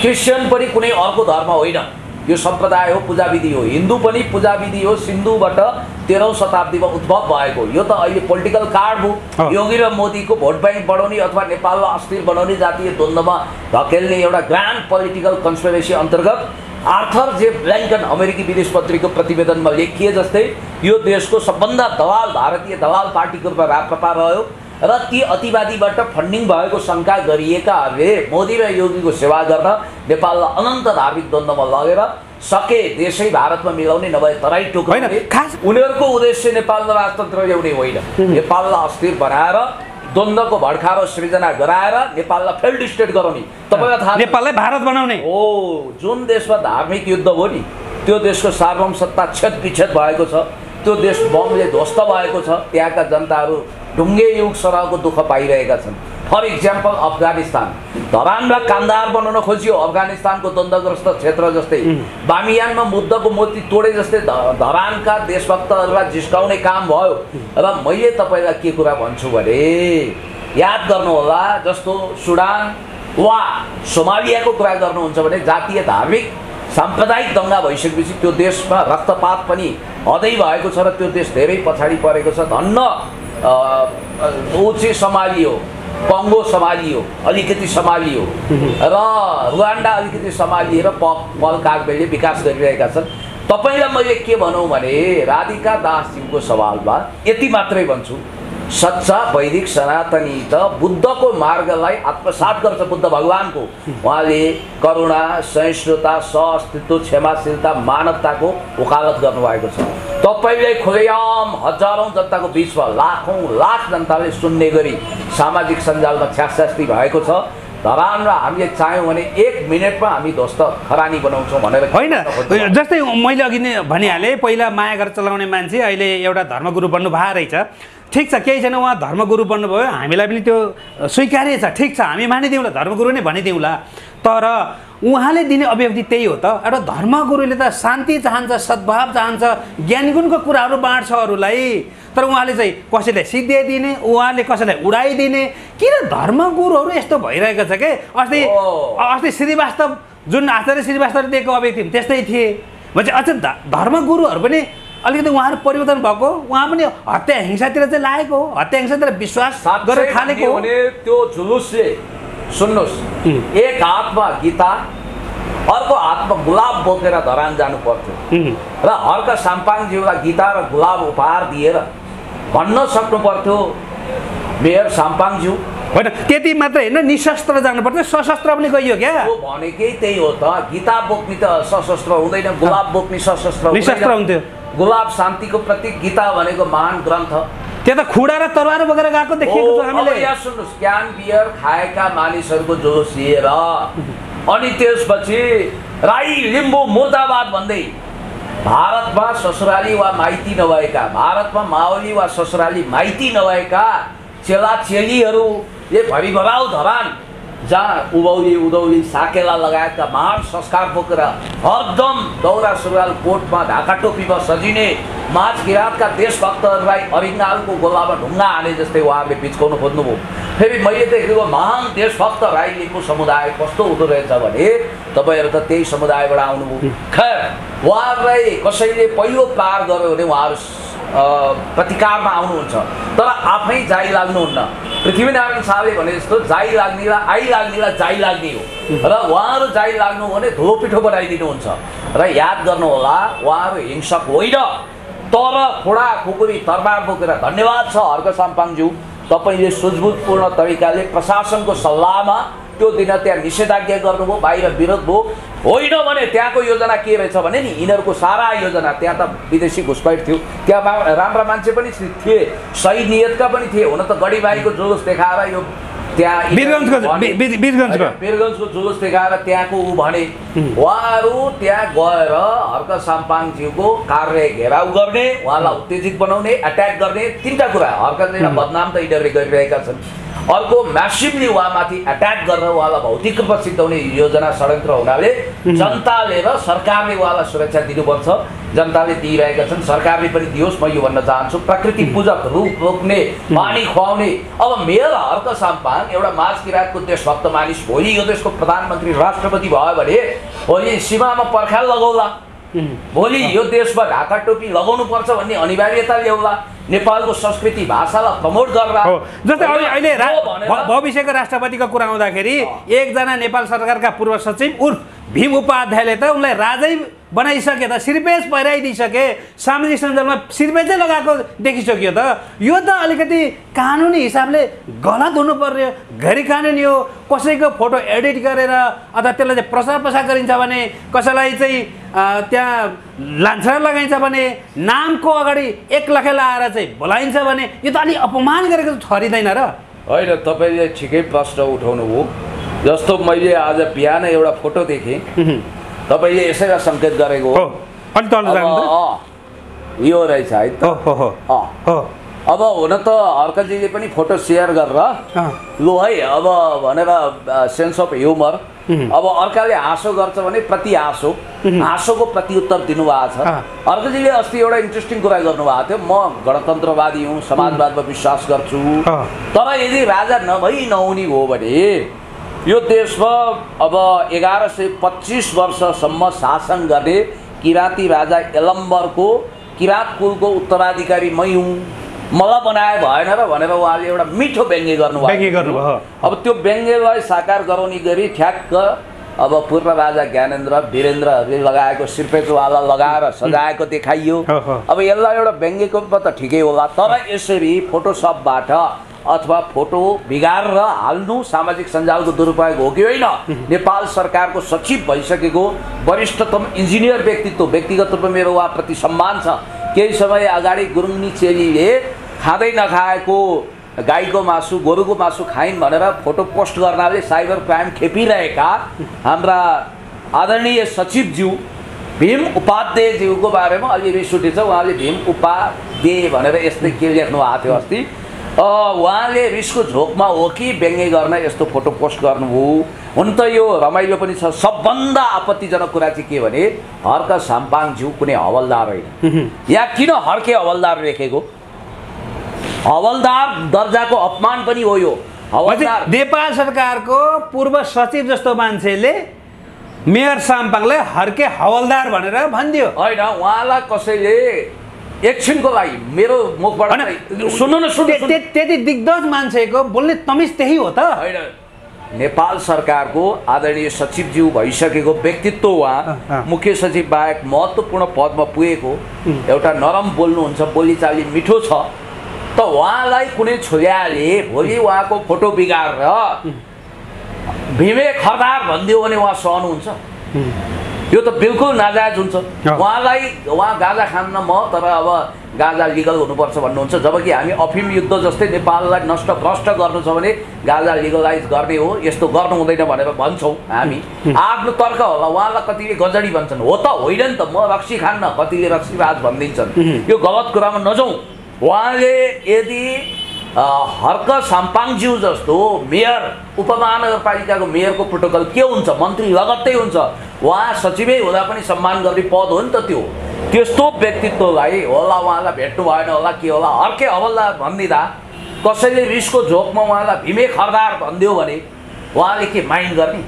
[SPEAKER 2] क्रिस्चियन पनि कुनै अर्को धर्म होइन, यो सम्प्रदाय हो, पूजाविधि हो। हिन्दू पनि पूजाविधि हो, सिन्धुबाट 13औं शताब्दीमा उद्भव भएको। यो त अहिले पोलिटिकल कार्ड हो, योगी र मोदीको भोट ब्याङ्क बढाउने अथवा नेपाललाई अस्थिर बनाउने, जातीय द्वन्द्वमा धकेल्ने एउटा ग्रान्ड पोलिटिकल कन्स्पिरेसी अन्तर्गत आर्थर जे ब्ल्याङ्कन अमेरिकी विदेश मन्त्रीको प्रतिवेदनमा लेखिए जस्तै यो देशको सबभन्दा दलाल भारतीय दलाल पार्टीको रूपमा राप्रपा रह्यो र ती अतिवादीबाट फन्डिङ भएको शङ्का गरिएकाहरूले मोदी र योगीको सेवा गर्न नेपाललाई अनन्त धार्मिक द्वन्द्वमा लगेर सके देशै भारतमा मिलाउने, नभए तराई टोक्ने। उनीहरूको उद्देश्य नेपालमा राजतन्त्र ल्याउने होइन, नेपाललाई अस्थिर बनाएर द्वन्द्वको भड्कारो सृजना गराएर नेपाललाई फेल्ड स्टेट गराउने। तपाईँलाई थाहा,
[SPEAKER 1] नेपाललाई भारत बनाउने
[SPEAKER 2] हो। जुन देशमा धार्मिक युद्ध हो नि त्यो देशको सार्वभौमसत्ता छेद विच्छेद भएको छ, त्यो देश बमले ध्वस्त भएको छ, त्यहाँका जनताहरू ढुङ्गे युग सरहको दुःख पाइरहेका छन्। फर इक्जाम्पल अफगानिस्तान, धरानलाई कान्दाहार बनाउन खोजियो, अफगानिस्तानको द्वन्द्वग्रस्त क्षेत्र जस्तै। बामियानमा बुद्धको मूर्ति तोडे जस्तै धरानका देशभक्तहरूलाई जिस्काउने काम भयो। र मैले तपाईँलाई के कुरा भन्छु भने याद गर्नुहोला, जस्तो सुडान वा सोमालियाको कुरा गर्नुहुन्छ भने जातीय धार्मिक साम्प्रदायिक दङ्गा भइसकेपछि त्यो देशमा रक्तपात पनि हदै भएको छ र त्यो देश धेरै पछाडि परेको छ। धन्न ओचे सम्हालियो, कङ्गो सम्हालियो, अलिकति सम्हालियो र रुवान्डा अलिकति सम्हालिएर पल कागबेले विकास गरिरहेका छन्। तपाईँलाई मैले के भनौँ भने राधिका दासजीको सवालमा यति मात्रै भन्छु, सच्चा वैदिक सनातनी त बुद्धको मार्गलाई आत्मसात गर्छ, बुद्ध भगवानको। उहाँले करुणा, सहिष्णुता, सहअस्तित्व, क्षमाशीलता, मानवताको वकालत गर्नुभएको छ। तपाईँले खुलेआम हजारौँ जनताको बिचमा लाखौँ लाख जनताले सुन्ने गरी सामाजिक सञ्जालमा छ्यास्यास्ती भएको छ। धरान र हामीले चाह्यौँ भने 1 मिनटमा हामी ध्वस्त खरानी बनाउँछौँ भनेर
[SPEAKER 1] होइन। जस्तै मैले अघि नै भनिहालेँ, पहिला माया गरेर चलाउने मान्छे अहिले एउटा धर्मगुरु बन्नु भएको रहेछ। ठिक छ, केही छैन, उहाँ धर्मगुरु बन्नुभयो, हामीलाई पनि त्यो स्वीकार्य छ, ठिक छ, हामी मानिदिउँला, धर्मगुरु नै भनिदिउँला। तर उहाँले दिने अभिव्यक्ति त्यही हो त, एउटा धर्मगुरुले त शान्ति चाहन्छ, सद्भाव चाहन्छ, ज्ञानगुणको कुराहरू बाँड्छ अरूलाई। तर उहाँले चाहिँ कसैलाई सिद्ध्याइदिने, उहाँले कसैलाई उडाइदिने। किन धर्मगुरुहरू यस्तो भइरहेको छ के? अस्ति श्रीवास्तव, जुन आचार्य श्रीवास्तवले दिएको अभिव्यक्ति त्यस्तै थिए भने चाहिँ धर्मगुरुहरू पनि अलिकति उहाँहरू परिवर्तन भएको, उहाँ पनि हत्या हिंसातिर चाहिँ लागेको हो, हत्या हिंसातिर विश्वास गरेर थालेको हो।
[SPEAKER 2] त्यो जुलुसले सुन्नुहोस्, एक हातमा गीता अर्को हातमा गुलाब बोकेर धरान जानु पर्थ्यो र हर्का साम्पाङज्यूलाई गीता र गुलाब उपहार दिएर भन्न सक्नु पर्थ्यो, मेयर साम्पाङज्यू
[SPEAKER 1] होइन त्यति मात्रै होइन, निशस्त्र जानु पर्थ्यो, सशस्त्र पनि गइयो क्या?
[SPEAKER 2] त्यो भनेकै त्यही हो त, गीता बोक्ने त सशस्त्र हुँदैन, गुलाब बोक्ने सशस्त्र
[SPEAKER 1] निशस्त्र हुन्थ्यो।
[SPEAKER 2] गुलाब शान्तिको प्रतीक गीता भनेको महान ग्रन्थ।
[SPEAKER 1] त्यो त खुडा र तरबार बोकेर गएको देखिएको छ हामीले।
[SPEAKER 2] अब यहाँ सुन्नुहोस्, क्यान बियर खाएका मानिसहरूको जोस लिएर अनि त्यसपछि राई लिम्बू मुर्दाबाद भन्दै भारतमा ससुराली वा माइती नभएका, भारतमा माओली वा ससुराली माइती नभएका चेला चेलीहरूले भरिभराउ धरान जहाँ उभौली उधौली साकेला लगायतका महान संस्कार बोकेर हरदम दौरा सुरुवाल कोटमा ढाका टोपीमा सजिने माझ किराँतका देशभक्तहरूलाई अरिङ्गालको गोलामा ढुङ्गा हाने जस्तै उहाँहरूले बिचकाउनु खोज्नुभयो। फेरि मैले देखेको महान देशभक्त राई लिम्बू समुदाय कस्तो हुँदो रहेछ भने तपाईँहरू त त्यही समुदायबाट आउनुभयो। खैर, उहाँहरूलाई कसैले पहिलो पार गर्यो भने उहाँहरू प्रतिकारमा आउनुहुन्छ, तर आफै जाइ लाग्नुहुन्न। पृथ्वीनारायण शाहले भने जस्तो जाइ लाग्नेलाई आइ लाग्नेलाई जाइ लाग्ने हो, र उहाँहरू जाइ लाग्नु भने धुलो पिठो बनाइदिनुहुन्छ। र याद गर्नुहोला, उहाँहरू हिंसक होइन, तर खोडा खुकुरी तरबार बोकेर। धन्यवाद छ हर्क साम्पाङज्यू, तपाईँले सुझबुझपूर्ण तरिकाले प्रशासनको सल्लाहमा त्यो दिन त्यहाँ निषेधाज्ञा गर्नुभयो, बाहिर विरोध भयो। होइन भने त्यहाँको योजना के रहेछ भने नि, यिनीहरूको सारा योजना, त्यहाँ त विदेशी घुसपैठ थियो, त्यहाँ राम्रा मान्छे पनि थिए, सही नियतका पनि थिए। हुन त गढीबारीको जुलुस देखाएर यो त्यहाँ वीरगञ्जको जुलुस देखाएर त्यहाँको ऊ भने उहाँहरू त्यहाँ गएर हर्क साम्पाङज्यूको कार्य घेराउ गर्ने, उहाँलाई उत्तेजित बनाउने, एट्याक गर्ने, तीनटा कुरा। हर्कले बदनाम त यिनीहरूले गरिरहेका छन्। अर्को, म्यासिभली उहाँमाथि एट्याक गरेर उहाँलाई भौतिक रूपमा सिद्धाउने योजना षड्यन्त्र हुनाले जनताले र सरकारले उहाँलाई सुरक्षा दिनुपर्छ। जनताले दिइरहेका छन्, सरकारले पनि दियोस्। म यो भन्न चाहन्छु, प्रकृति पूजक, रुख रोप्ने, पानी खुवाउने। अब मेयर हर्क साम्पाङ एउटा माझ किराँतको देशभक्त मानिस भोलि यो देशको प्रधानमन्त्री राष्ट्रपति भयो भने भोलि सीमामा पर्खाल लगाउला, भोलि यो देशमा ढाका टोपी लगाउनु पर्छ भन्ने अनिवार्यता ल्याउला, नेपालको संस्कृति भाषालाई प्रमोट गरेर।
[SPEAKER 1] जस्तै अहिले भविष्यको राष्ट्रपतिको कुरा आउँदाखेरि एकजना नेपाल सरकारका पूर्व सचिव उर्फ भीम उपाध्यायले त उनलाई राजै बनाइसके त, सिरपेज पहिराइदिइसके, सामाजिक सञ्जालमा सिरपेजै लगाएको देखिसक्यो त। यो त अलिकति कानुनी हिसाबले गलत हुनु पर्यो, गैर कानुनी हो। कसैको फोटो एडिट गरेर अथवा त्यसलाई चाहिँ प्रचार प्रसार गरिन्छ भने, कसैलाई चाहिँ त्यहाँ लान्छा लगाइन्छ भने, नामको अगाडि 1 लाख लाएर चाहिँ बोलाइन्छ भने, यो त अलिक अपमान गरेको ठहरिँदैन र?
[SPEAKER 2] होइन, तपाईँले ठिकै प्रश्न उठाउनु भयो। जस्तो मैले आज बिहान एउटा फोटो देखेँ, तपाईँले यसैलाई सङ्केत गरेको हो, यो रहेछ है त। अब हुन त हर्कजीले पनि फोटो सेयर गरेर लु है अब भनेर सेन्स अफ ह्युमर, अब अर्काले हाँसो गर्छ भने प्रति हाँसो, हाँसोको प्रत्युत्तर दिनुभएको छ। हर्कजीले अस्ति एउटा इन्ट्रेस्टिङ कुरा गर्नुभएको थियो, म गणतन्त्रवादी हुँ, समाजवादमा विश्वास गर्छु, तर यदि राजा नभई नहुने हो भने यो देशमा अब 1125 वर्षसम्म शासन गर्ने किराँती राजा यलम्बरको किराँत कुलको उत्तराधिकारी मै हुँ, मलाई बनाए भएन र भनेर उहाँले एउटा मिठो व्यङ्ग्य गर्नुभयो। अब त्यो व्यङ्ग्यलाई साकार गराउने गरी ठ्याक्क अब पूर्व राजा ज्ञानेन्द्र वीरेन्द्रहरूले लगाएको सिरपेजवाला लगाएर सजाएको देखाइयो। अब यसलाई एउटा व्यङ्ग्यको रूपमा त ठिकै होला, तर यसरी फोटोसपबाट अथवा फोटो बिगारेर हाल्नु सामाजिक सञ्जालको दुरुपयोग हो कि होइन? नेपाल सरकारको सचिव भइसकेको वरिष्ठतम इन्जिनियर व्यक्तित्व, व्यक्तिगत रूपमा मेरो उहाँप्रति सम्मान छ। केही समय अगाडि गुरुङनी चेलीले खाँदै नखाएको गाईको मासु, गोरुको मासु खाइन् भनेर फोटो पोस्ट गर्नाले साइबर क्राइम खेपिरहेका हाम्रा आदरणीय सचिवज्यू भीम उपाध्यायज्यूको बारेमा अलि रिस उठेछ। उहाँले भीम उपाध्याय भनेर यस्तै के लेख्नु भएको थियो अस्ति, उहाँले रिसको झोकमा हो कि व्यङ्ग्य गर्न यस्तो फोटो पोस्ट गर्नुभयो। हुन त यो रमाइलो पनि छ। सबभन्दा आपत्तिजनक कुरा चाहिँ के भने हर्क साम्पाङज्यू कुनै हवलदार होइन। यहाँ किन हर्के हवलदार लेखेको? हवलदार दर्जाको अपमान पनि हो यो। हवलदार
[SPEAKER 1] नेपाल सरकारको पूर्व सचिव जस्तो मान्छेले मेयर साम्पाङलाई हर्के हवलदार भनेर भनिदियो।
[SPEAKER 2] होइन, उहाँलाई कसैले एकछिनको लागि मेरो मुखबाट सुन्नु न,
[SPEAKER 1] त्यति दिग्गज मान्छेको बोल्ने तमिज त्यही हो त?
[SPEAKER 2] होइन, नेपाल सरकारको आदरणीय सचिवज्यू भइसकेको व्यक्तित्व, उहाँ मुख्य सचिव बाहेक महत्त्वपूर्ण पदमा पुगेको, एउटा नरम बोल्नुहुन्छ, बोलीचाली मिठो छ, त उहाँलाई कुनै छोल्याले भोलि उहाँको फोटो बिगारेर भीमे खरदार भनिदियो भने उहाँ सहनुहुन्छ? यो त बिल्कुल नाजायज हुन्छ। उहाँ गाँजा खान्न म, तर अब गाँजा लिगल हुनुपर्छ भन्नुहुन्छ, जबकि हामी अफिम युद्ध जस्तै नेपाललाई नष्ट भ्रष्ट गर्नु छ भने गाँजा लिगलाइज गर्ने हो, यस्तो गर्नु हुँदैन भनेर भन्छौँ हामी। आफ्नो तर्क होला, उहाँलाई कतिले गजडी भन्छन्, हो त होइन नि त, म रक्सी खान्न, कतिले रक्सीबाज भनिदिन्छन्। यो गलत कुरामा नजाउँ। उहाँले यदि हर्क साम्पाङज्यू जस्तो मेयर, उपमहानगरपालिकाको मेयरको प्रोटोकल के हुन्छ, मन्त्री लगत्तै हुन्छ, उहाँ सचिवै हुँदा पनि सम्मान गर्ने पद हो नि त त्यो। त्यस्तो व्यक्तित्वलाई होला उहाँलाई भेट्नु भएन होला, के होला, हर्के हवलदार भनिदिँदा कसैले रिसको झोकमा उहाँलाई भीमे खरदार भनिदियो भने उहाँले के माइन्ड गर्ने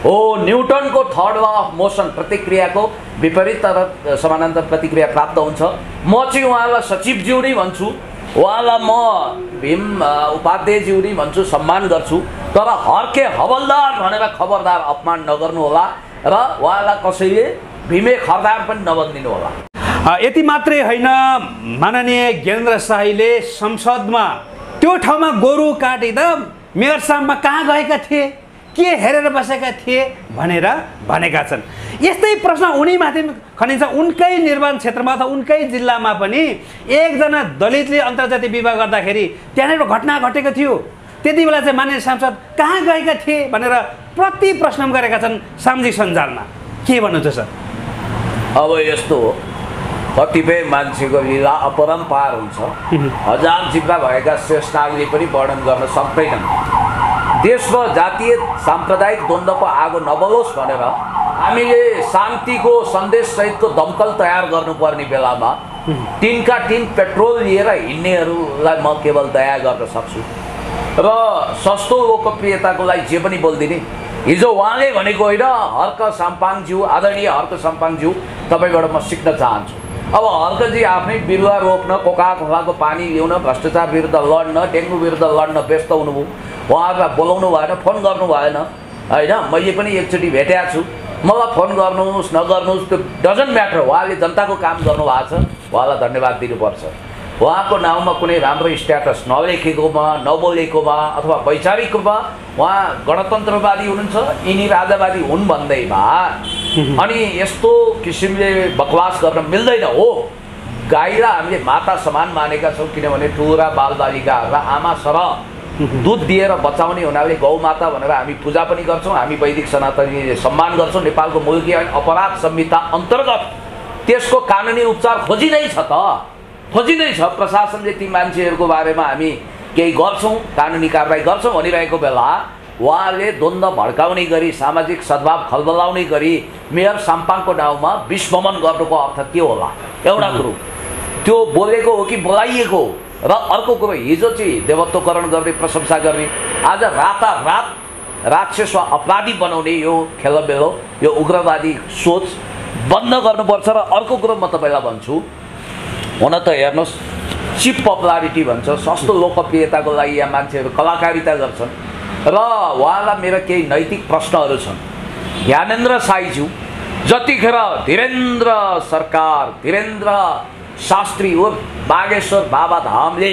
[SPEAKER 2] हो? न्युटनको थर्ड ल अफ मोसन, प्रतिक्रियाको विपरीत तर समानान्तर प्रतिक्रिया प्राप्त हुन्छ। म चाहिँ उहाँलाई सचिवज्यू नै भन्छु, उहाँलाई म भीम उपाध्यायज्यू नै भन्छु, सम्मान गर्छु, तर हर्के हवलदार भनेर खबरदार अपमान नगर्नु होला र उहाँलाई कसैले भीमे खरदार पनि नभनिदिनु होला।
[SPEAKER 1] यति मात्रै होइन, माननीय ज्ञानेन्द्र शाहीले संसदमा त्यो ठाउँमा गोरु काटिँदा मेयर साहबमा कहाँ गएका थिए, के हेरेर बसेका थिए भनेर भनेका छन्। यस्तै प्रश्न उनीमाथि खनिन्छ। उनकै निर्वाचन क्षेत्रमा अथवा उनकै जिल्लामा पनि एकजना दलितले अन्तर्जातीय विवाह गर्दाखेरि त्यहाँनिर घटना घटेको थियो, त्यति बेला चाहिँ माननीय सांसद कहाँ गएका थिए भनेर प्रति प्रश्न गरेका छन् सामाजिक सञ्जालमा। के भन्नुहुन्छ सर?
[SPEAKER 2] अब यस्तो हो, कतिपय मान्छेको लीला अपरम्पार हुन्छ। हजार जिब्रा भएका श्रेष्ठ नागले पनि वर्णन गर्न सक्दैनन्। देशमा जातीय साम्प्रदायिक द्वन्द्वको आगो नबलोस् भनेर हामीले शान्तिको सन्देशसहितको दमकल तयार गर्नुपर्ने बेलामा टिनका टिन पेट्रोल लिएर हिँड्नेहरूलाई म केवल दया गर्न सक्छु र सस्तो लोकप्रियताको लागि जे पनि बोलिदिने। हिजो उहाँले भनेको होइन, हर्क साम्पाङज्यू, आदरणीय हर्क साम्पाङज्यू, तपाईँबाट म सिक्न चाहन्छु। अब हर्कजी आफ्नै बिरुवा रोप्न, कोका खोलाको पानी ल्याउन, भ्रष्टाचार विरुद्ध लड्न, डेङ्गु विरुद्ध लड्न व्यस्त हुनुभयो। उहाँहरूलाई बोलाउनु भएन, फोन गर्नु भएन होइन। मैले पनि एकचोटि भेटेको छु, मलाई फोन गर्नुहोस् नगर्नुहोस् त्यो डजन्ट म्याटर, उहाँले जनताको काम गर्नुभएको छ, उहाँलाई धन्यवाद दिनुपर्छ। उहाँको नाउँमा कुनै राम्रो स्ट्याटस नलेखेकोमा, नबोलेकोमा अथवा वैचारिक रूपमा उहाँ गणतन्त्रवादी हुनुहुन्छ, यिनी राजावादी हुन् भन्दैमा अनि यस्तो किसिमले बकवास गर्न मिल्दैन। हो, गाईलाई हामीले माता समान मानेका छौँ, किनभने टुरा बालबालिकाहरूलाई आमा सरह दुध दिएर बचाउने हुनाले गौमाता भनेर हामी पूजा पनि गर्छौँ। हामी वैदिक सनातनीले सम्मान गर्छौँ। नेपालको मुलकी ऐन अपराध संहिता अन्तर्गत त्यसको कानुनी उपचार खोजिँदै छ त, खोजिँदै छ। प्रशासनले ती मान्छेहरूको बारेमा हामी केही गर्छौँ, कानुनी कारबाही गर्छौँ भनिरहेको बेला उहाँले द्वन्द्व भड्काउने गरी, सामाजिक सद्भाव खलबलाउने गरी मेयर साम्पाङको नाउँमा विस्मरण गर्नुको अर्थ के होला? एउटा कुरो त्यो बोलेको हो कि बोलाइएको? र अर्को कुरो, हिजो चाहिँ देवत्वकरण गर्ने, प्रशंसा गर्ने, आज रातारात राक्षस वा अपराधी बनाउने यो खेलबेलो, यो उग्रवादी सोच बन्द गर्नुपर्छ। र अर्को कुरो म तपाईँलाई भन्छु, हुन त हेर्नुहोस्, चिप पपुलारिटी भन्छ, सस्तो लोकप्रियताको लागि यहाँ मान्छेहरू कलाकारिता गर्छन् र उहाँलाई मेरो केही नैतिक प्रश्नहरू छन्। ज्ञानेन्द्र शाहीज्यू जतिखेर धीरेन्द्र सरकार, धीरेन्द्र शास्त्री उर्फ बागेश्वर बाबा धामले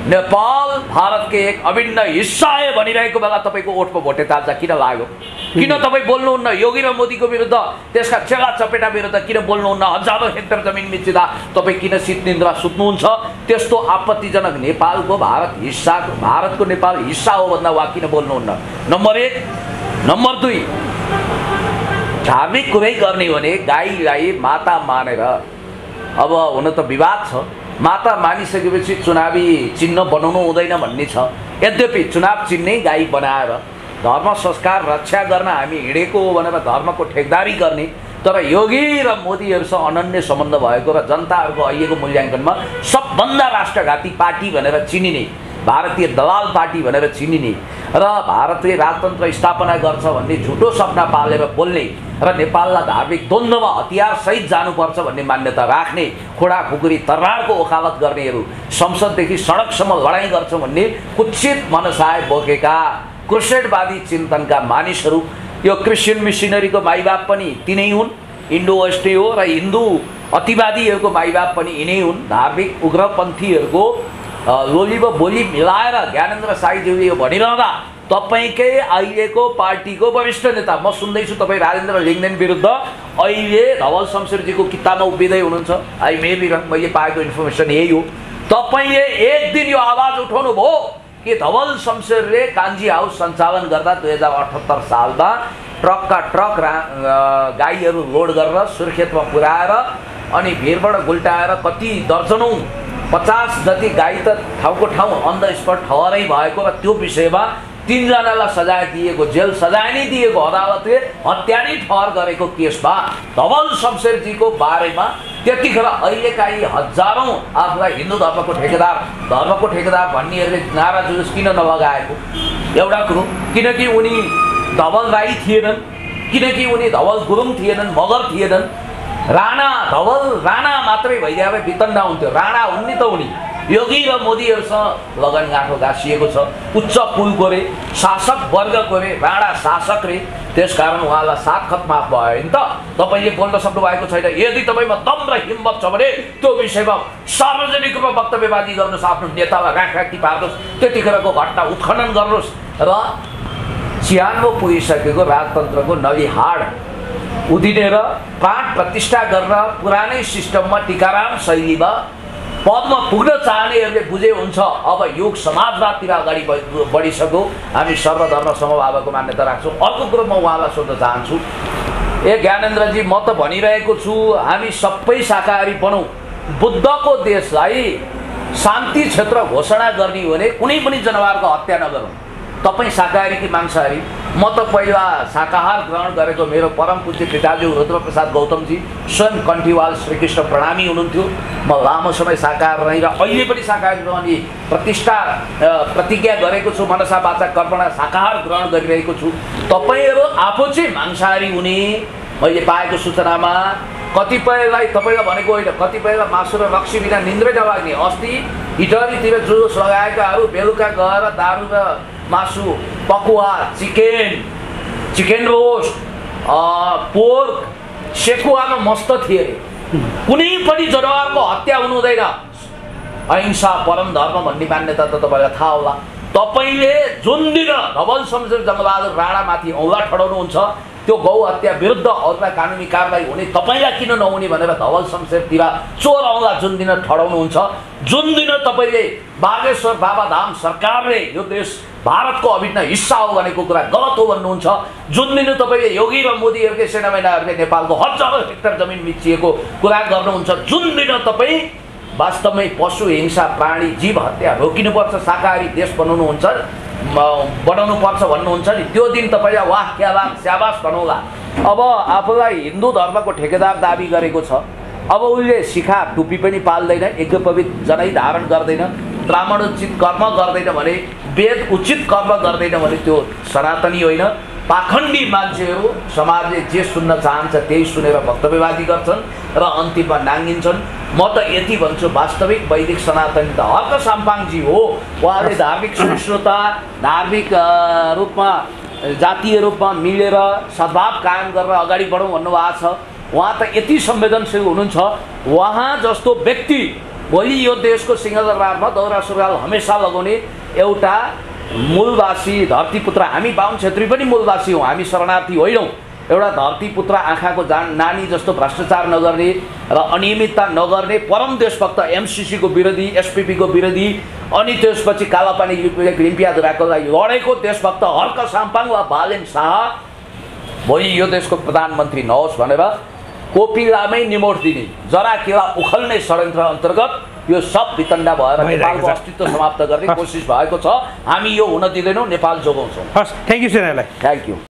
[SPEAKER 2] नेपाल भारत के एक अभिन्न हिस्सा है भनिरहेको बेला तपाईँको ओठमा भोटे ताजा किन लाग्यो? किन तपाईँ बोल्नुहुन्न? योगी र मोदीको विरुद्ध, त्यसका चेला चपेटा विरुद्ध किन बोल्नुहुन्न? हजारौं हेक्टर जमिन मिचिँदा तपाईँ किन शीत निन्द्रा सुत्नुहुन्छ? त्यस्तो आपत्तिजनक नेपालको भारतको नेपाल हिस्सा हो भन्दा वा किन बोल्नुहुन्न? नम्बर 1। नम्बर 2, धार्मिक कुरै गर्ने भने गाईलाई माता मानेर, अब हुन त विवाद छ, माता मानिसकेपछि चुनावी चिन्ह बनाउनु हुँदैन भन्ने छ। यद्यपि चुनाव चिन्ह गाई बनाएर धर्म संस्कार रक्षा गर्न हामी हिँडेको हो भनेर धर्मको ठेकदारी गर्ने, तर योगी र मोदीहरूसँग अनन्य सम्बन्ध भएको र जनताहरूको अहिलेको मूल्याङ्कनमा सबभन्दा राष्ट्रघाती पार्टी भनेर चिनिने, भारतीय दलाल पार्टी भनेर चिनिने र भारतले राजतन्त्र स्थापना गर्छ भन्ने झुटो सपना पालेर बोल्ने र नेपाललाई धार्मिक द्वन्द्वमा हतियारसहित जानुपर्छ भन्ने मान्यता राख्ने, खोडा खुकुरी तर्रारको वकालत गर्नेहरू, संसददेखि सडकसम्म लडाइँ गर्छ भन्ने कुत्सित मनसाय बोकेका क्रुसेडवादी चिन्तनका मानिसहरू, यो क्रिस्चियन मिसनरीको माइबाप पनि तिनै हुन्, इन्डो वेस्टै हो, र हिन्दू अतिवादीहरूको माइबाप पनि यिनै हुन्। धार्मिक उग्रपन्थीहरूको लोली व बोली मिलाएर ज्ञानेन्द्र शाहीज्यूले यो भनिरहँदा तपाईँकै अहिलेको पार्टीको वरिष्ठ नेता, म सुन्दैछु तपाईँ राजेन्द्र लिङ्गदेन विरुद्ध अहिले धवल शमशेरजीको किताबमा उभिँदै हुनुहुन्छ। मैले पाएको इन्फर्मेसन यही हो। तपाईँले एक दिन यो आवाज उठाउनु भयो कि धवल शमशेरले कान्जी हाउस सञ्चालन गर्दा 2078 सालमा ट्रकका ट्रक गाईहरू लोड गरेर सुर्खेतमा पुर्याएर अनि भिरबाट गुल्टाएर कति दर्जनौँ 50 जति गाई त ठाउँको ठाउँ अन द स्पट ठहरै भएको र त्यो विषयमा 3 जनालाई सजाय दिएको, जेल सजाय नै दिएको, अदालतले हत्या नै ठहर गरेको केसमा धवल शमशेरजीको बारेमा त्यतिखेर अहिलेका यी हजारौँ आफूलाई हिन्दू धर्मको ठेकेदार भन्नेहरूले नारा जुलुस किन नलगाएको? एउटा कुरो, किनकि उनी धवल राई थिएनन्, किनकि उनी धवल गुरुङ थिएनन्, मगर थिएनन्। धवल राणा मात्रै भइदिए भए वितण्डा हुन्थ्यो। राणा हुन् नि त उनी। योगी र मोदीहरूसँग लगनगाँठो गाँसिएको छ। उच्च पुलको रे, शासक वर्गको रे, राणा शासक रे। त्यसकारण उहाँलाई 7 खत माफ भयो नि त। तपाईँले बोल्न सक्नु भएको छैन। यदि तपाईँमा दम र हिम्मत छ भने त्यो विषयमा सार्वजनिक रूपमा वक्तव्यबाजी गर्नुहोस्, आफ्नो नेतालाई राखराखी पार्नुहोस्, त्यतिखेरको घटना उत्खनन गर्नुहोस् र 96 पुगिसकेको राजतन्त्रको नली हाड उदिनेर प्राण प्रतिष्ठा गरेर पुरानै सिस्टममा टिकाराम शैलीमा पदमा पुग्न चाहनेहरूले बुझे हुन्छ अब युग समाजवादतिर अगाडि बढिसक्यो, हामी सर्वधर्म समभावको मान्यता राख्छौँ। अर्को कुरो म उहाँलाई सोध्न चाहन्छु, ज्ञानेन्द्रजी, म त भनिरहेको छु हामी सबै शाकाहारी बनौँ। बुद्धको देशलाई शान्ति क्षेत्र घोषणा गर्ने हो भने कुनै पनि जनावरको हत्या नगरौँ। तपाईँ शाकाहारी कि मांसाहारी? म त पहिला शाकाहार ग्रहण गरेको मेरो परम पूज्य पिताजी रुद्रप्रसाद गौतमजी स्वयं कन्ठीवाल श्रीकृष्ण प्रणामी हुनुहुन्थ्यो। म लामो समय शाकाहार रहेर अहिले पनि शाकाहारी रहने प्रतिज्ञा गरेको छु। मनसा वाचा कर्मणा शाकाहार ग्रहण गरिरहेको छु। तपाईँहरू आफू चाहिँ मांसाहारी हुने मैले पाएको सूचनामा कतिपयलाई तपाईँलाई भनेको होइन, कतिपयलाई मासु र रक्सी बिना निन्द्रै नलाग्ने। अस्ति इटलीतिर जुलुस लगाएकाहरू बेलुका गएर दारू र मासु, पकुवा, चिकन रोस्ट, पोर्क, सेकुवामा मस्त थिए अरे। कुनै पनि जनावरको हत्या हुनु हुँदैन। अहिंसा परम धर्म भन्ने मान्यता त तपाईँलाई थाहा होला। तपाईँले जुन दिन धवल शमशेर जङ्गबहादुर राणामाथि औँला ठडाउनुहुन्छ त्यो गौ हत्या विरुद्ध अरूलाई कानुनी कारबाही हुने तपाईँलाई किन नहुने भनेर धवल शमशेरतिर चोर औँला जुन दिन ठडाउनुहुन्छ, जुन दिन तपाईँले बागेश्वर बाबाधाम सरकारले यो देश भारतको अभिन्न हिस्सा हो भनेको कुरा गलत हो भन्नुहुन्छ, जुन दिन तपाईँले योगी र मोदीहरूकै सेनामेनाहरूले नेपालको हजारौँ हेक्टर जमिन मिचिएको कुरा गर्नुहुन्छ, जुन दिन तपाईँ वास्तवमै पशु हिंसा, प्राणी जीव हत्या रोकिनुपर्छ, शाकाहारी देश बनाउनुपर्छ भन्नुहुन्छ नि, त्यो दिन तपाईँले वाह क्या बात स्याबास भनौँला। अब आफूलाई हिन्दू धर्मको ठेकेदार दाबी गरेको छ, अब उसले शिखा टुपी पनि पाल्दैन, यज्ञोपवीत जनै धारण गर्दैन, ब्राह्मण उचित कर्म गर्दैन भने, वेद उचित कर्म गर्दैन भने त्यो सनातनी होइन। पाखण्डी मान्छेहरू समाजले जे सुन्न चाहन्छ त्यही सुनेर वक्तव्यबाजी गर्छन् र अन्तिममा नाङ्गिन्छन्। म त यति भन्छु, वास्तविक वैदिक सनातनी त हर्क साम्पाङजी हो। उहाँले धार्मिक सहिष्णुता, धार्मिक रूपमा जातीय रूपमा मिलेर सद्भाव कायम गरेर अगाडि बढौँ भन्नुभएको छ। उहाँ त यति संवेदनशील हुनुहुन्छ। उहाँ जस्तो व्यक्ति भोलि यो देशको सिंहदरबारमा दौरा सुरुवाल हमेसा लगाउने एउटा मूलवासी धरतीपुत्र, हामी बाहुन क्षेत्री पनि मूलवासी हौँ, हामी शरणार्थी होइनौँ। एउटा धरतीपुत्र आँखाको नानी जस्तो भ्रष्टाचार नगर्ने र अनियमितता नगर्ने परम देशभक्त एमसिसीको विरोधी, एसपिपीको विरोधी, अनि त्यसपछि कालापानी लिम्पियाधुराको लागि लडेको देशभक्त हर्क साम्पाङ वा बालेन शाह भोलि यो देशको प्रधानमन्त्री नहोस् भनेर कोपिलामै निमोट दिने, जरा केला उखल्ने षड्यन्त्र अन्तर्गत यो सब वितण्डा भएर नेपालको अस्तित्व समाप्त गर्ने कोसिस भएको छ। हामी यो हुन दिँदैनौँ, नेपाल जोगाउँछौँ।
[SPEAKER 1] हस्, थ्याङ्क यू सेनालाई।
[SPEAKER 2] Thank you.